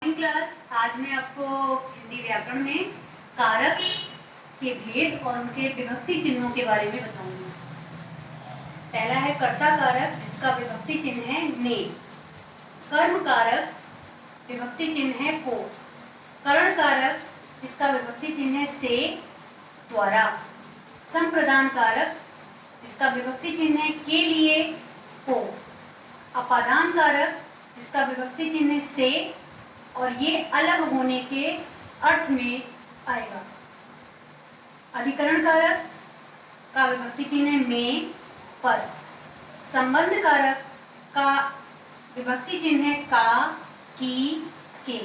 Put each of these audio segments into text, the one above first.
Class. आज मैं आपको हिंदी व्याकरण में कारक के भेद और उनके विभक्ति चिन्हों के बारे में बताऊंगी। पहला है कर्ता कारक, जिसका विभक्ति चिन्ह है ने। कर्म कारक, विभक्ति चिन्ह है को। करण कारक, जिसका विभक्ति चिन्ह है से, द्वारा। संप्रदान कारक, जिसका विभक्ति चिन्ह है के लिए, को। अपादान कारक, जिसका विभक्ति चिन्ह है से और ये अलग होने के अर्थ में आएगा। अधिकरण कारक का विभक्ति चिन्ह है में, पर। संबंध कारक का विभक्ति चिन्ह है का, की, के।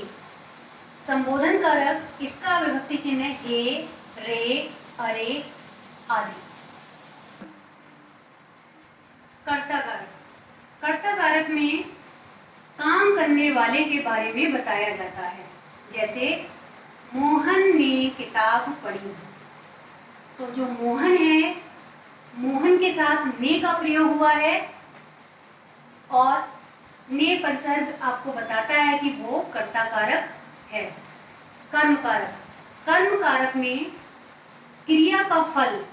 संबोधन कारक, इसका विभक्ति चिन्ह है हे, रे, अरे आदि। कर्ता कारक, कर्ता कारक में काम करने वाले के बारे में बताया जाता है। जैसे मोहन ने किताब पढ़ी, तो जो मोहन है, मोहन के साथ ने का प्रयोग हुआ है और ने परसर्ग आपको बताता है कि वो कर्ता कारक है। कर्म कारक, कर्म कारक में क्रिया का फल,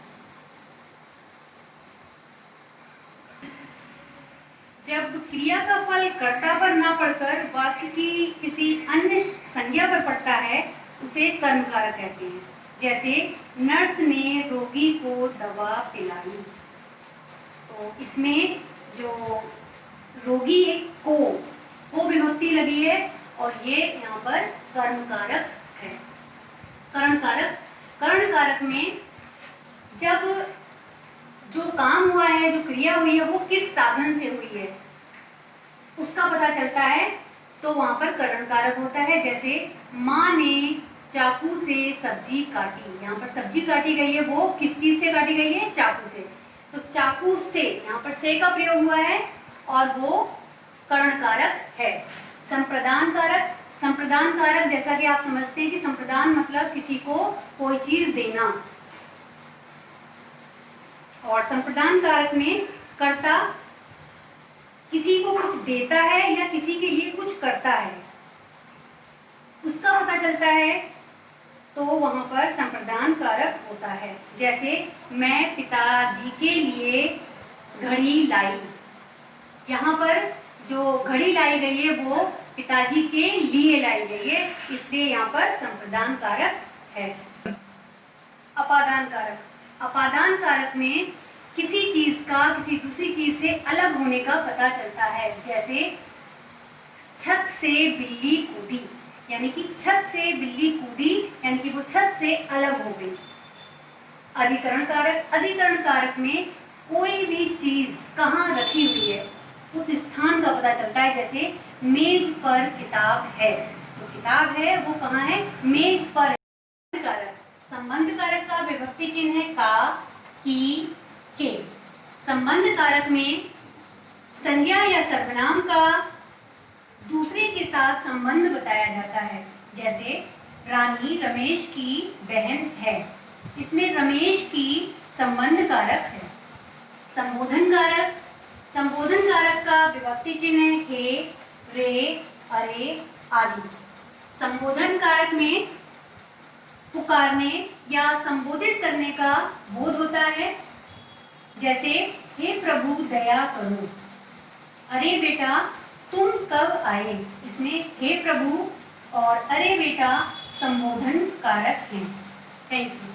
जब क्रिया का फल कर्ता पर ना पड़कर वाक्य की किसी अन्य संज्ञा पर पड़ता है, उसे कर्म कारक कहते हैं। जैसे नर्स ने रोगी को दवा पिलाई, तो इसमें जो रोगी है को विभक्ति लगी है और ये यहाँ पर कर्म कारक है। करण कारक, करण कारक में जब जो काम हुआ है, जो क्रिया हुई है, वो किस साधन से हुई है उसका पता चलता है, तो वहां पर करण कारक होता है। जैसे माँ ने चाकू से सब्जी काटी, यहाँ पर सब्जी काटी गई है, वो किस चीज से काटी गई है? चाकू से। तो चाकू से, यहाँ पर से का प्रयोग हुआ है और वो करण कारक है। संप्रदान कारक, संप्रदान कारक जैसा कि आप समझते हैं कि संप्रदान मतलब किसी को कोई चीज देना, और संप्रदान कारक में कर्ता किसी को कुछ देता है या किसी के लिए कुछ करता है, उसका पता चलता है, तो वहां पर संप्रदान कारक होता है। जैसे मैं पिताजी के लिए घड़ी लाई, यहाँ पर जो घड़ी लाई गई है वो पिताजी के लिए लाई गई है, इसलिए यहाँ पर संप्रदान कारक है। अपादान कारक, अपादान कारक में किसी चीज का किसी दूसरी चीज से अलग होने का पता चलता है। जैसे छत से बिल्ली कूदी, यानी कि छत से बिल्ली कूदी यानी कि वो छत से अलग हो गई। अधिकरण कारक, अधिकरण कारक में कोई भी चीज कहाँ रखी हुई है उस स्थान का पता चलता है। जैसे मेज पर किताब है, जो किताब है वो कहाँ है? मेज पर। कारक, संबंध कारक का विभक्ति चिन्ह है का, की, के। संबंध कारक में संज्ञा या सर्वनाम का दूसरे के साथ संबंध बताया जाता है। जैसे रानी रमेश की बहन है, इसमें रमेश की संबंध कारक है। संबोधन कारक, संबोधन कारक का विभक्ति चिन्ह है हे, रे, अरे आदि। संबोधन कारक में पुकारने या संबोधित करने का बोध होता है। जैसे हे प्रभु दया करो, अरे बेटा तुम कब आए, इसमें हे प्रभु और अरे बेटा संबोधन कारक हैं। Thank you.